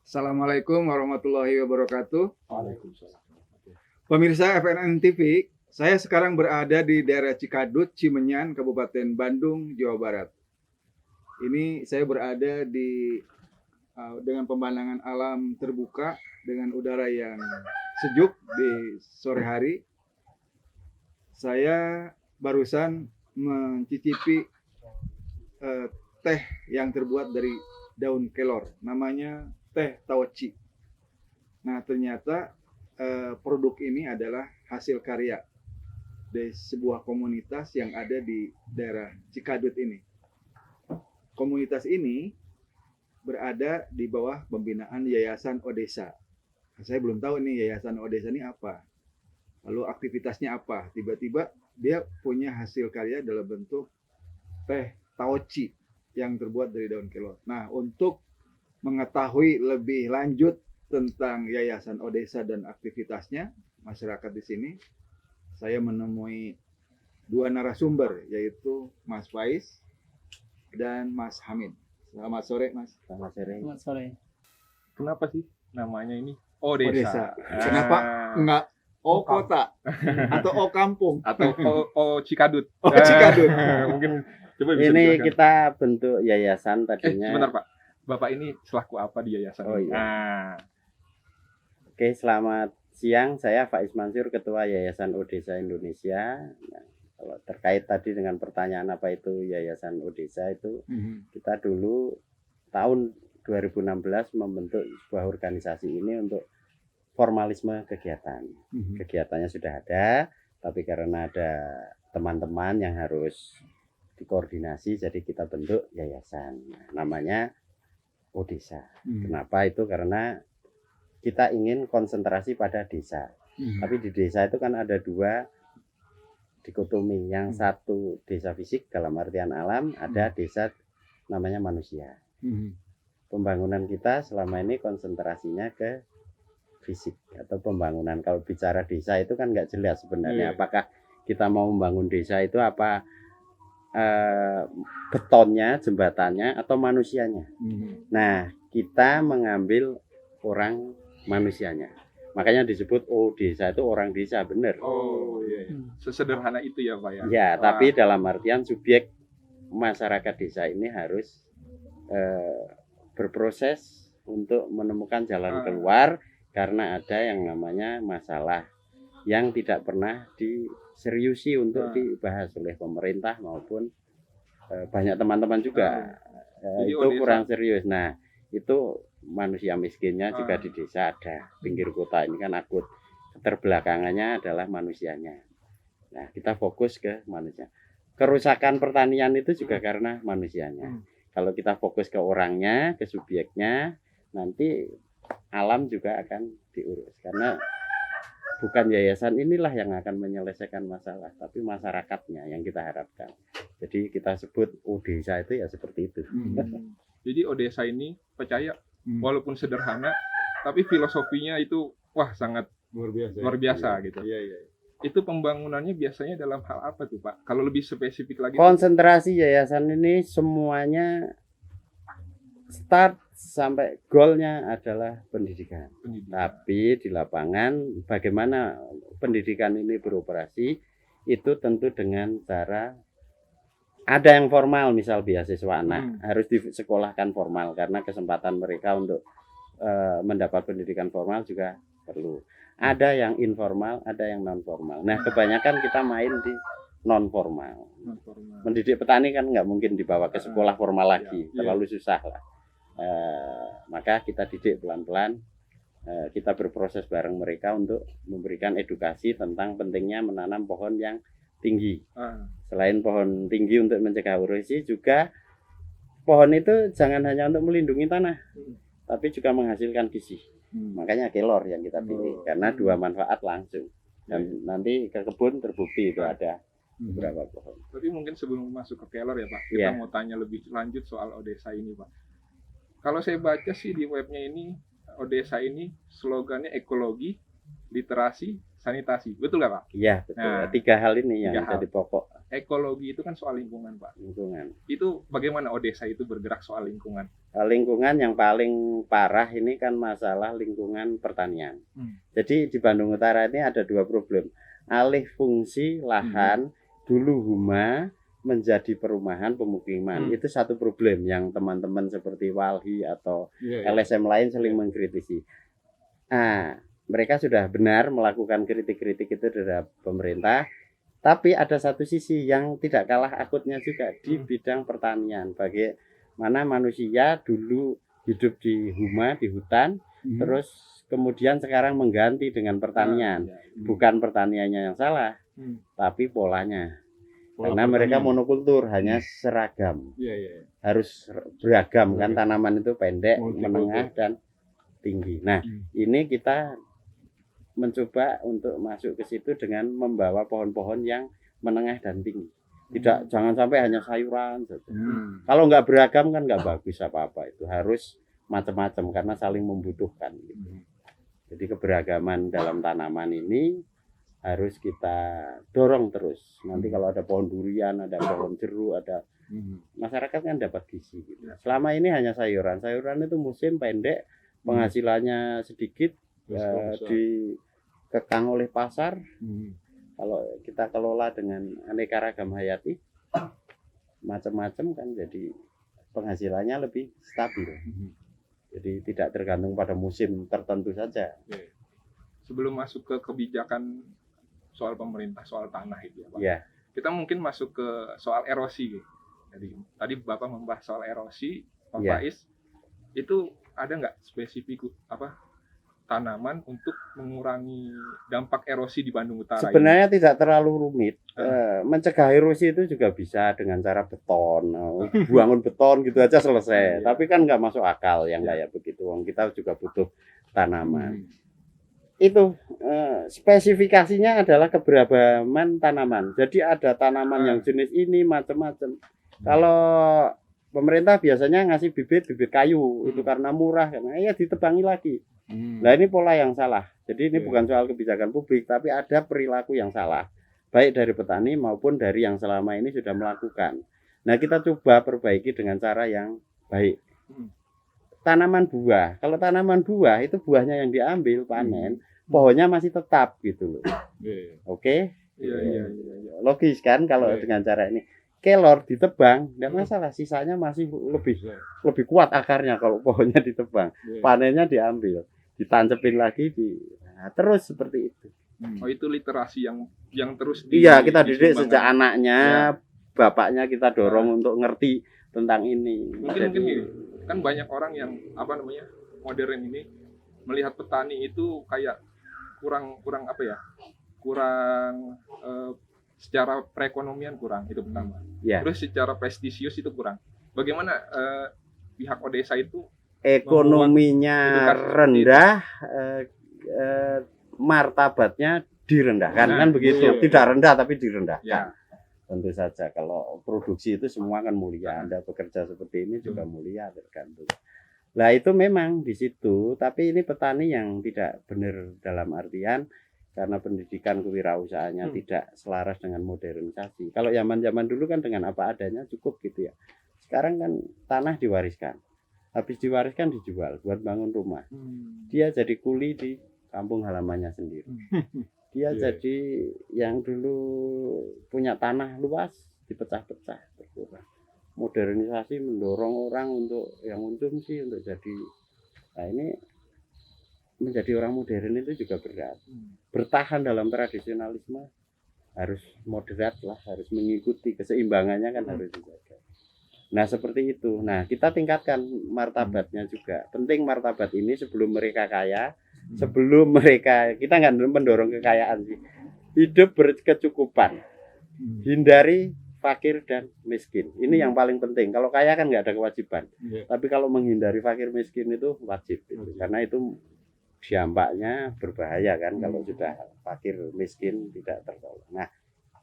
Assalamualaikum warahmatullahi wabarakatuh. Waalaikumsalam. Pemirsa FNN TV, saya sekarang berada di daerah Cikadut, Cimenyan, Kabupaten Bandung, Jawa Barat. Ini saya berada dengan pemandangan alam terbuka dengan udara yang sejuk di sore hari. Saya barusan mencicipi teh yang terbuat dari daun kelor, namanya teh taoci. Nah, ternyata produk ini adalah hasil karya dari sebuah komunitas yang ada di daerah Cikadut ini. Komunitas ini berada di bawah pembinaan Yayasan Odesa. Nah, saya belum tahu nih Yayasan Odesa ini apa. Lalu aktivitasnya apa? Tiba-tiba dia punya hasil karya dalam bentuk teh taoci yang terbuat dari daun kelor. Nah, untuk mengetahui lebih lanjut tentang Yayasan Odesa dan aktivitasnya masyarakat di sini, saya menemui dua narasumber, yaitu Mas Faiz dan Mas Hamid. Selamat sore, Mas. Selamat sore. Selamat sore. Kenapa sih namanya ini Odesa? Kenapa enggak O kota atau O kampung atau O Cikadut? O Cikadut. Mungkin coba bisa Ini dijelaskan. kita bentuk yayasan tadinya. Sebentar Pak, Bapak ini selaku apa di yayasan? Oh, ini? iya. Oke, selamat siang. Saya Faiz Mansur, Ketua Yayasan Odesa Indonesia. Nah, kalau terkait tadi dengan pertanyaan apa itu Yayasan Odesa itu, kita dulu tahun 2016 membentuk sebuah organisasi ini untuk formalisme kegiatan. Kegiatannya sudah ada, tapi karena ada teman-teman yang harus dikoordinasi, jadi kita bentuk yayasan. Nah, namanya Odesa. Kenapa itu? Karena kita ingin konsentrasi pada desa. Tapi di desa itu kan ada dua dikotomi. Yang satu desa fisik dalam artian alam, ada desa namanya manusia. Pembangunan kita selama ini konsentrasinya ke fisik atau pembangunan. Kalau bicara desa itu kan nggak jelas sebenarnya. Apakah kita mau membangun desa itu apa betonnya, jembatannya, atau manusianya. Nah, kita mengambil orang manusianya. Makanya disebut desa itu orang desa, benar. Oh iya. Sesederhana itu ya Pak ya? Ya, tapi dalam artian subjek masyarakat desa ini harus berproses untuk menemukan jalan keluar karena ada yang namanya masalah yang tidak pernah diseriusi untuk dibahas oleh pemerintah maupun banyak teman-teman juga. Itu Odesa kurang serius. Nah, itu manusia miskinnya juga di desa ada. Pinggir kota ini kan akut. Keterbelakangannya adalah manusianya. Nah, kita fokus ke manusia. Kerusakan pertanian itu juga karena manusianya. Kalau kita fokus ke orangnya, ke subjeknya, nanti alam juga akan diurus. Karena bukan yayasan inilah yang akan menyelesaikan masalah, tapi masyarakatnya yang kita harapkan. Jadi kita sebut Odesa itu ya seperti itu. Jadi Odesa ini percaya walaupun sederhana, tapi filosofinya itu sangat luar biasa gitu. Iya. Itu pembangunannya biasanya dalam hal apa tuh Pak? Kalau lebih spesifik lagi. Konsentrasi yayasan ini semuanya start sampai goalnya adalah pendidikan. Tapi di lapangan bagaimana pendidikan ini beroperasi itu tentu dengan cara ada yang formal, misal beasiswa anak harus disekolahkan formal karena kesempatan mereka untuk mendapat pendidikan formal juga perlu. Ada yang informal, ada yang non formal. Nah, kebanyakan kita main di non formal. Mendidik petani kan nggak mungkin dibawa ke sekolah formal lagi, terlalu susah lah. Maka kita didik pelan-pelan, kita berproses bareng mereka untuk memberikan edukasi tentang pentingnya menanam pohon yang tinggi. Selain pohon tinggi untuk mencegah erosi, juga pohon itu jangan hanya untuk melindungi tanah, tapi juga menghasilkan gizi. Makanya kelor yang kita pilih, karena dua manfaat langsung. Dan nanti ke kebun terbukti itu ada beberapa pohon. Tapi mungkin sebelum masuk ke kelor ya Pak, kita mau tanya lebih lanjut soal Odesa ini Pak. Kalau saya baca sih di webnya ini, Odesa ini slogannya ekologi, literasi, sanitasi. Betul nggak Pak? Iya, betul. Nah, 3 hal ini yang 3 hal. jadi pokok Ekologi itu kan soal lingkungan Pak. lingkungan. Itu bagaimana Odesa itu bergerak soal lingkungan? Lingkungan yang paling parah ini kan masalah lingkungan pertanian. Jadi di Bandung Utara ini ada 2 problem. Alih fungsi lahan dulu huma menjadi perumahan pemukiman. Itu satu problem yang teman-teman seperti Walhi atau LSM lain saling mengkritisi. Nah, mereka sudah benar melakukan kritik-kritik itu terhadap pemerintah. Tapi ada satu sisi yang tidak kalah akutnya juga di bidang pertanian. Bagaimana manusia dulu hidup di huma, di hutan, terus kemudian sekarang mengganti dengan pertanian. Bukan pertaniannya yang salah, tapi polanya. Karena mereka monokultur, hanya seragam. Harus beragam kan, tanaman itu pendek, menengah, dan tinggi. Nah, ini kita mencoba untuk masuk ke situ dengan membawa pohon-pohon yang menengah dan tinggi. Jangan sampai hanya sayuran saja. Kalau nggak beragam kan nggak bagus apa-apa. Itu harus macam-macam karena saling membutuhkan. Gitu. Jadi keberagaman dalam tanaman ini harus kita dorong terus. Nanti kalau ada pohon durian, ada pohon jeruk, ada masyarakat kan dapat gizi. Gitu. Selama ini hanya sayuran. Sayuran itu musim pendek, penghasilannya sedikit. Dikekang oleh pasar. Kalau kita kelola dengan aneka ragam hayati macam-macam kan, jadi penghasilannya lebih stabil. Jadi tidak tergantung pada musim tertentu saja. Sebelum masuk ke kebijakan soal pemerintah soal tanah itu ya Pak. Kita mungkin masuk ke soal erosi. Jadi tadi Bapak membahas soal erosi, Pak Faiz, itu ada nggak spesifik tanaman untuk mengurangi dampak erosi di Bandung Utara? Sebenarnya tidak terlalu rumit. Mencegah erosi itu juga bisa dengan cara beton, buangun beton gitu aja selesai. Tapi kan nggak masuk akal yang kayak begitu. Kita juga butuh tanaman. Itu spesifikasinya adalah keberagaman tanaman. Jadi ada tanaman yang jenis ini macam-macam. Kalau pemerintah biasanya ngasih bibit kayu itu karena murah, karena ya ditebangi lagi. Nah ini pola yang salah. Jadi ini bukan soal kebijakan publik, tapi ada perilaku yang salah, baik dari petani maupun dari yang selama ini sudah melakukan. Nah kita coba perbaiki dengan cara yang baik. Tanaman buah, kalau tanaman buah itu buahnya yang diambil panen, pohonnya masih tetap gitu loh. Oke? Logis kan kalau dengan cara ini. Kelor ditebang, tidak masalah, sisanya masih lebih kuat akarnya kalau pohonnya ditebang. Panennya diambil, ditancepin lagi, terus seperti itu. Oh itu literasi yang terus kita didik sejak anaknya, bapaknya kita dorong untuk ngerti tentang ini. Mungkin kan banyak orang yang modern ini melihat petani itu kayak kurang secara perekonomian kurang, itu pertama. Terus secara prestisius itu kurang. Bagaimana pihak Odesa itu ekonominya rendah, martabatnya direndahkan, kan begitu. Tidak rendah tapi direndahkan. Tentu saja kalau produksi itu semua kan mulia. Anda bekerja seperti ini juga mulia, tergantung. Nah itu memang di situ, tapi ini petani yang tidak benar dalam artian karena pendidikan kewirausahaannya tidak selaras dengan modernisasi. Kalau zaman-zaman dulu kan dengan apa adanya cukup gitu ya. Sekarang kan tanah diwariskan. Habis diwariskan dijual buat bangun rumah. Dia jadi kuli di kampung halamannya sendiri. Dia jadi yang dulu punya tanah luas dipecah-pecah, berkurang. Modernisasi mendorong orang untuk yang konsumsi untuk jadi. Nah ini menjadi orang modern itu juga berat. Bertahan dalam tradisionalisme harus moderat lah, harus mengikuti keseimbangannya kan harus dijaga. Nah seperti itu. Nah kita tingkatkan martabatnya juga. Penting martabat ini sebelum mereka kaya, sebelum mereka, kita nggak mendorong kekayaan sih. Hidup berkecukupan, hindari fakir dan miskin. Ini yang paling penting. Kalau kaya kan nggak ada kewajiban. Tapi kalau menghindari fakir miskin itu wajib. Karena itu dampaknya berbahaya kan kalau sudah fakir miskin tidak tertolong. Nah,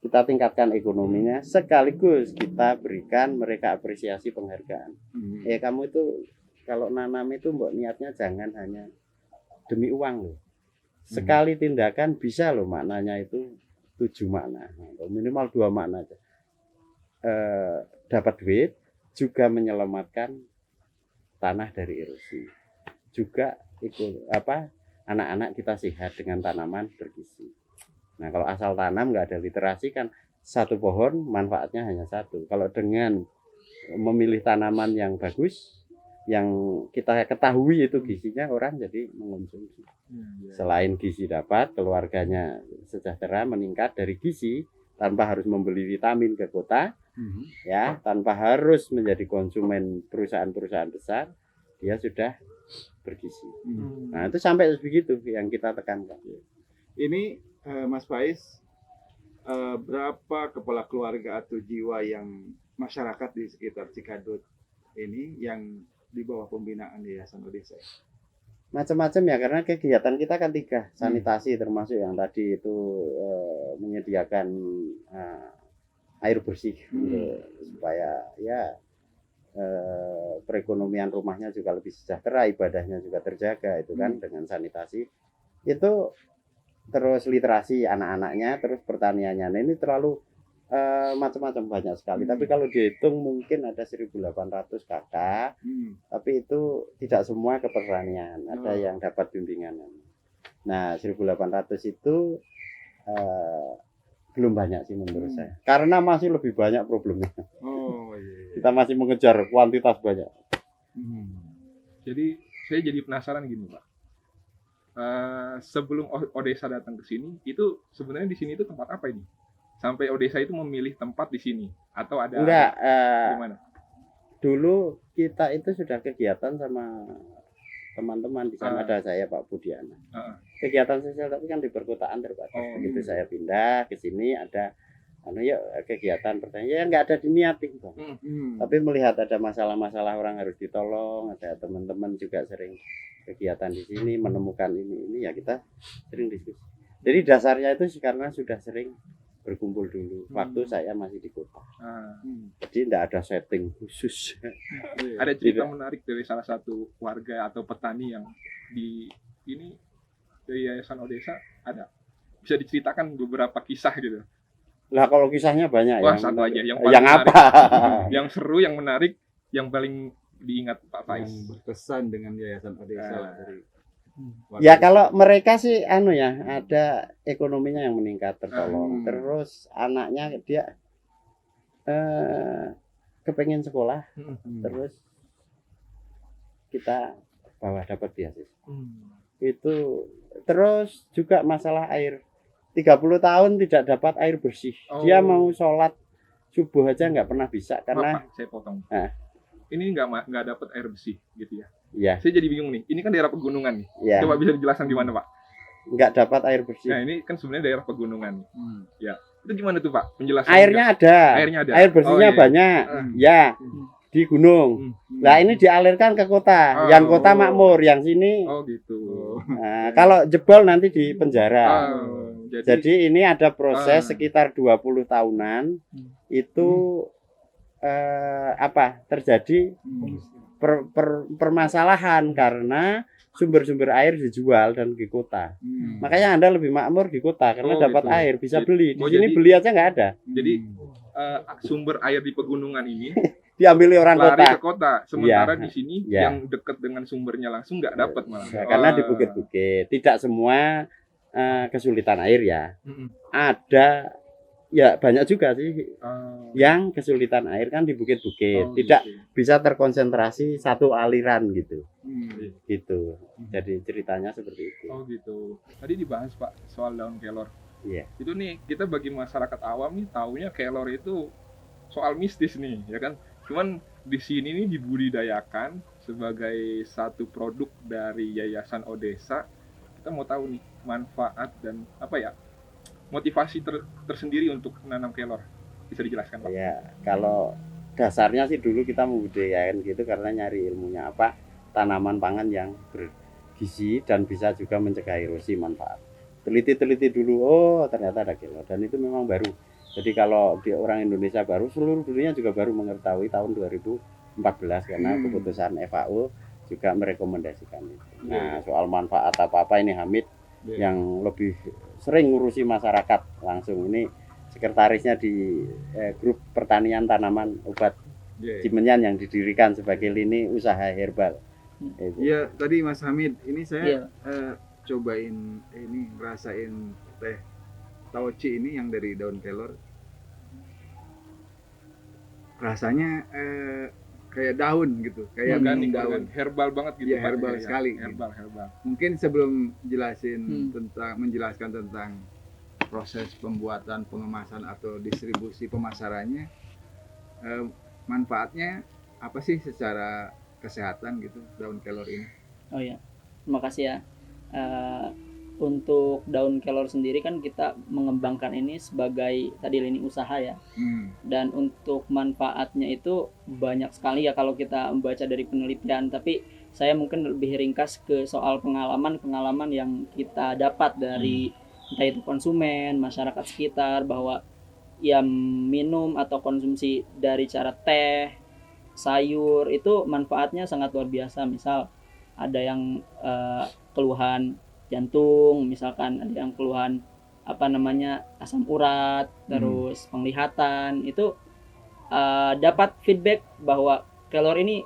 kita tingkatkan ekonominya sekaligus kita berikan mereka apresiasi penghargaan. Kamu itu kalau nanam itu mbok niatnya jangan hanya demi uang loh. Sekali tindakan bisa loh maknanya itu 7 makna, minimal 2 makna aja. Dapat duit, juga menyelamatkan tanah dari erosi, juga ikut anak-anak kita sehat dengan tanaman bergizi. Nah kalau asal tanam nggak ada literasi kan satu pohon manfaatnya hanya satu. Kalau dengan memilih tanaman yang bagus, yang kita ketahui itu gizinya, orang jadi mengonsumsi. Selain gizi dapat, keluarganya sejahtera meningkat dari gizi tanpa harus membeli vitamin ke kota, ya, tanpa harus menjadi konsumen perusahaan-perusahaan besar, dia sudah bergizi. Nah itu sampai begitu yang kita tekankan. Ini Mas Faiz, berapa kepala keluarga atau jiwa yang masyarakat di sekitar Cikadut ini yang di bawah pembinaan Yayasan Odesa? Macam-macam ya, karena kegiatan kita kan 3, sanitasi termasuk yang tadi itu menyediakan air bersih supaya ya perekonomian rumahnya juga lebih sejahtera, ibadahnya juga terjaga itu kan dengan sanitasi itu, terus literasi anak-anaknya, terus pertaniannya. Nah ini terlalu macam-macam, banyak sekali. Tapi kalau dihitung mungkin ada 1.800 kakak, tapi itu tidak semua ke pertanian, ada yang dapat bimbingan. Nah 1.800 itu belum banyak sih menurut saya, karena masih lebih banyak problemnya. Kita masih mengejar kuantitas banyak. Jadi saya jadi penasaran gini Pak, sebelum Odesa datang ke sini itu sebenarnya di sini itu tempat apa ini? Sampai Odesa itu memilih tempat di sini atau ada? Enggak, gimana? Dulu kita itu sudah kegiatan sama teman-teman di sana, ada saya Pak Budiana. Kegiatan sosial tapi kan di perkotaan terbatas. Begitu saya pindah ke sini ada kegiatan pertanian, ya nggak ada diniatin Bang. Tapi melihat ada masalah-masalah orang harus ditolong, ada teman-teman juga sering kegiatan di sini menemukan ini ya kita sering diskusi. Jadi dasarnya itu karena sudah sering berkumpul dulu waktu saya masih di kota. Jadi tidak ada setting khusus. Ada cerita menarik dari salah satu warga atau petani yang di ini dari Yayasan Odesa, ada? Bisa diceritakan beberapa kisah gitu? Lah kalau kisahnya banyak. Wah, satu aja yang paling yang menarik, apa? yang seru, yang menarik, yang paling diingat Pak Faiz. Berkesan dengan Yayasan Odesa dari ya kalau mereka sih ada ekonominya yang meningkat, tertolong. Terus anaknya dia kepengen sekolah, terus kita bawa dapat beasiswa. Itu terus juga masalah air, 30 tahun tidak dapat air bersih. Dia mau sholat subuh aja nggak pernah bisa karena Pak, saya potong. Ini nggak dapat air bersih gitu ya? Ya. Saya jadi bingung nih. Ini kan daerah pegunungan nih. Ya. Coba bisa dijelaskan di mana Pak? Nggak dapat air bersih. Nah ini kan sebenarnya daerah pegunungan. Ya. Itu gimana tuh Pak? Penjelasan. Airnya ada. Air bersihnya banyak. Ya. Di gunung. Nah ini dialirkan ke kota. Yang kota makmur, yang sini. Gitu. Nah, kalau jebol nanti di penjara. Jadi ini ada proses sekitar 20 tahunan itu terjadi permasalahan karena sumber-sumber air dijual dan di kota. Makanya Anda lebih makmur di kota karena dapat air, bisa beli. Di sini beli aja nggak ada. Jadi sumber air di pegunungan ini diambil orang lari kota. Ke kota. Sementara di sini yang dekat dengan sumbernya langsung nggak dapat malah. Karena di bukit-bukit. Tidak semua kesulitan air ya. Ada ya banyak juga sih yang kesulitan air kan di bukit-bukit. Tidak bisa terkonsentrasi satu aliran gitu. Gitu. Jadi ceritanya seperti itu. Gitu. Tadi dibahas Pak soal daun kelor. Iya. Itu nih kita bagi masyarakat awam nih taunya kelor itu soal mistis nih, ya kan? Cuman di sini nih dibudidayakan sebagai satu produk dari Yayasan Odesa. Kita mau tahu nih manfaat dan motivasi tersendiri untuk menanam kelor. Bisa dijelaskan Pak? Ya, kalau dasarnya sih dulu kita membudidayakan gitu karena nyari ilmunya tanaman pangan yang bergizi dan bisa juga mencegah erosi manfaat. Teliti dulu, ternyata ada kelor dan itu memang baru. Jadi kalau orang Indonesia baru, seluruh dunia juga baru mengetahui tahun 2014 karena keputusan FAO juga merekomendasikan itu. Nah, soal manfaat apa ini Hamid yang lebih sering ngurusi masyarakat langsung. Ini sekretarisnya di grup pertanian tanaman obat Cimenyan yang didirikan sebagai lini usaha herbal. Iya, tadi Mas Hamid, ini saya cobain ini, ngerasain teh taoci ini yang dari daun kelor. Rasanya kayak daun gitu, kayak minum daun. Herbal banget gitu. Iya, herbal sekali. Herbal. Mungkin sebelum menjelaskan tentang proses pembuatan, pengemasan atau distribusi pemasarannya, manfaatnya apa sih secara kesehatan gitu daun kelor ini? Oh ya, terima kasih ya. Untuk daun kelor sendiri kan kita mengembangkan ini sebagai tadi lini usaha ya. Dan untuk manfaatnya itu banyak sekali ya kalau kita membaca dari penelitian. Tapi saya mungkin lebih ringkas ke soal pengalaman yang kita dapat dari entah itu konsumen, masyarakat sekitar, bahwa ya minum atau konsumsi dari cara teh, sayur itu manfaatnya sangat luar biasa. Misal ada yang keluhan jantung, misalkan ada yang keluhan asam urat, terus penglihatan, itu dapat feedback bahwa kelor ini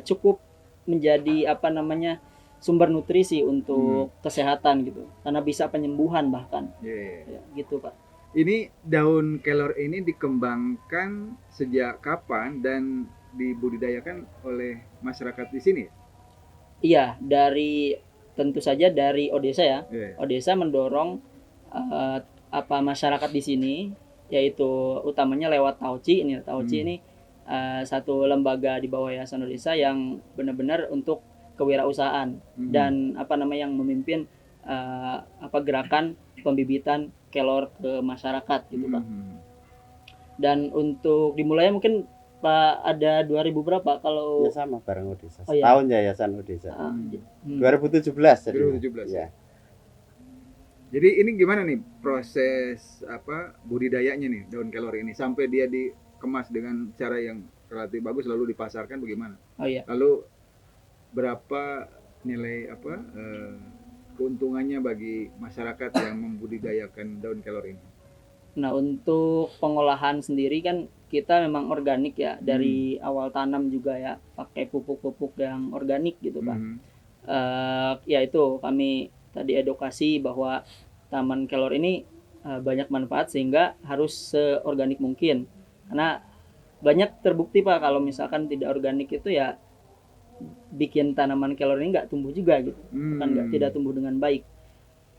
cukup menjadi sumber nutrisi untuk kesehatan gitu, karena bisa penyembuhan bahkan. Ya, gitu Pak. Ini daun kelor ini dikembangkan sejak kapan dan dibudidayakan oleh masyarakat di sini? Iya, tentu saja dari Odesa ya. Odesa mendorong masyarakat di sini, yaitu utamanya lewat Taoci ini. Taoci ini satu lembaga di bawah Yayasan Odesa yang benar-benar untuk kewirausahaan dan yang memimpin gerakan pembibitan kelor ke masyarakat gitu Pak. Dan untuk dimulainya mungkin Pak ada 2000 berapa kalau ya sama bareng Odesa. Setahun Yayasan Odesa. 2017 jadi. 2017. Ya. Jadi ini gimana nih proses budidayanya nih daun kelor ini sampai dia dikemas dengan cara yang relatif bagus lalu dipasarkan bagaimana? Lalu berapa nilai keuntungannya bagi masyarakat yang membudidayakan daun kelor ini? Nah, untuk pengolahan sendiri kan kita memang organik ya, dari awal tanam juga ya pakai pupuk-pupuk yang organik gitu Pak. Ya itu kami tadi edukasi bahwa taman kelor ini banyak manfaat sehingga harus seorganik mungkin. Karena banyak terbukti Pak kalau misalkan tidak organik itu ya bikin tanaman kelor ini nggak tumbuh juga gitu, kan tidak tumbuh dengan baik.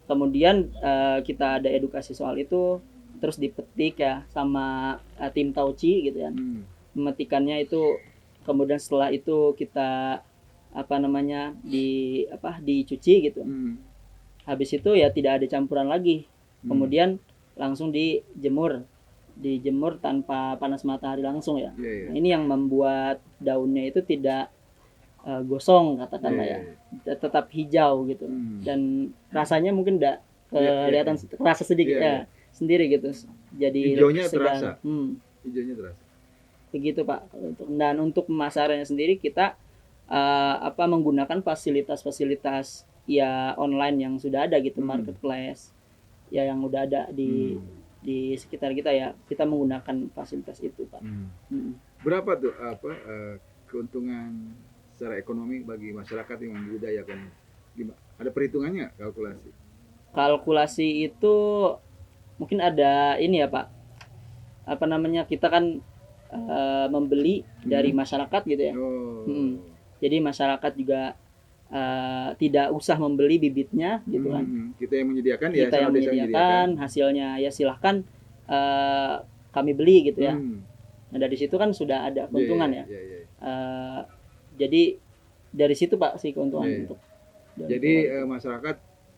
Kemudian kita ada edukasi soal itu, terus dipetik ya sama tim Taoci gitu ya. Memetikannya itu, kemudian setelah itu kita dicuci gitu. Habis itu ya tidak ada campuran lagi. Kemudian langsung dijemur tanpa panas matahari langsung ya. Nah, ini yang membuat daunnya itu tidak gosong katakanlah ya, tetap hijau gitu. Dan rasanya mungkin tidak kelihatan, terasa sedikit sendiri gitu, jadi hijaunya segar. terasa. Hijaunya terasa. Begitu Pak. Dan untuk pemasarannya sendiri kita menggunakan fasilitas ya online yang sudah ada gitu, marketplace ya yang udah ada di sekitar kita ya, kita menggunakan fasilitas itu Pak. Berapa tuh keuntungan secara ekonomi bagi masyarakat yang membudidayakan? Ada perhitungannya, kalkulasi itu mungkin ada ini ya Pak, kita kan membeli dari masyarakat gitu ya. Jadi masyarakat juga tidak usah membeli bibitnya gitu kan. Kita yang menyediakan, kita yang menyediakan, hasilnya ya silahkan kami beli gitu ya. Nah dari situ kan sudah ada keuntungan ya. Jadi dari situ Pak sih keuntungan untuk. Jadi masyarakat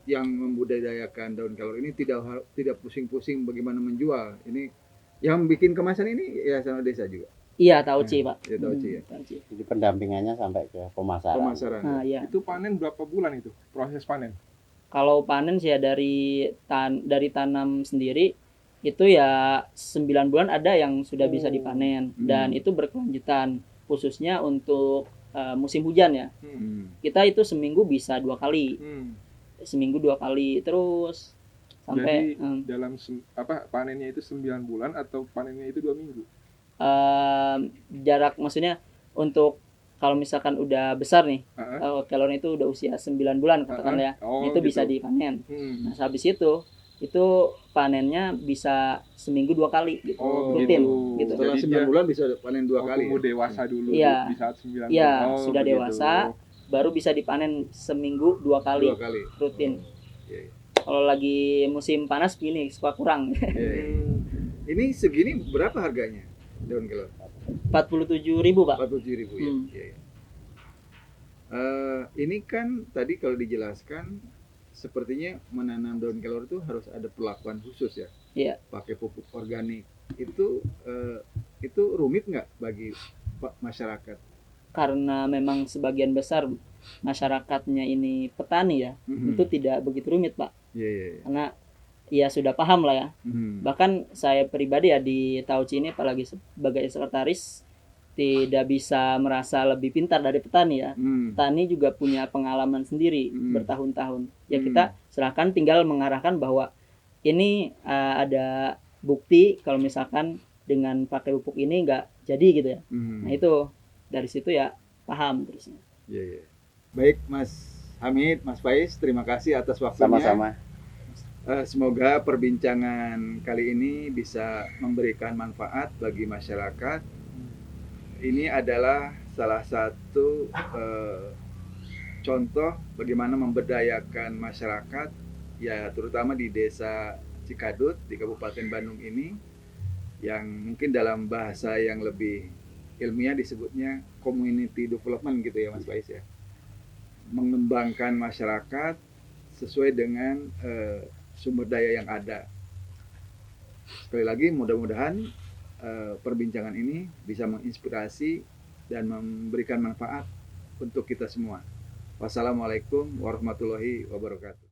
yang membudidayakan daun kelor ini tidak pusing-pusing bagaimana menjual. Ini yang bikin kemasan ini Yayasan Odesa juga. Iya, Taoci Pak. Ya, Taoci ya. Jadi pendampingannya sampai ke pemasaran. Nah, ya. Itu panen berapa bulan itu proses panen? Kalau panen sih ya dari tanam sendiri itu ya 9 bulan ada yang sudah bisa dipanen dan itu berkelanjutan, khususnya untuk musim hujan ya. Kita itu seminggu bisa 2 kali. seminggu 2 kali terus sampai Jadi dalam panennya itu 9 bulan atau panennya itu 2 minggu? Jarak maksudnya untuk kalau misalkan udah besar nih, kelor itu udah usia 9 bulan katakanlah ya, itu bisa dipanen. Nah habis itu panennya bisa seminggu 2 kali gitu, rutin gitu. Setelah 9 bulan bisa panen 2 kali. Tunggu dewasa dulu Iya. di saat 9 bulan. Iya, sudah dewasa baru bisa dipanen seminggu 2 kali, rutin. Kalau lagi musim panas gini suka kurang. Ini segini berapa harganya daun kelor? 47.000 Pak. 47.000 ya. Iya. Ini kan tadi kalau dijelaskan sepertinya menanam daun kelor itu harus ada perlakuan khusus ya. Iya. Pakai pupuk organik. Itu rumit nggak bagi masyarakat? Karena memang sebagian besar masyarakatnya ini petani ya, itu tidak begitu rumit Pak. Iya. Karena ya sudah paham lah ya. Bahkan saya pribadi ya di Tauci ini apalagi sebagai sekretaris tidak bisa merasa lebih pintar dari petani ya. Petani juga punya pengalaman sendiri bertahun-tahun. Ya kita serahkan tinggal mengarahkan bahwa ini ada bukti kalau misalkan dengan pakai pupuk ini nggak jadi gitu ya. Nah itu dari situ ya paham terusnya. Iya. Baik Mas Hamid, Mas Faiz, terima kasih atas waktunya. Sama-sama. Semoga perbincangan kali ini bisa memberikan manfaat bagi masyarakat. Ini adalah salah satu contoh bagaimana memberdayakan masyarakat, ya terutama di Desa Cikadut di Kabupaten Bandung ini, yang mungkin dalam bahasa yang lebih ilmiah disebutnya community development gitu ya Mas Faiz ya. Mengembangkan masyarakat sesuai dengan sumber daya yang ada. Sekali lagi mudah-mudahan perbincangan ini bisa menginspirasi dan memberikan manfaat untuk kita semua. Wassalamualaikum warahmatullahi wabarakatuh.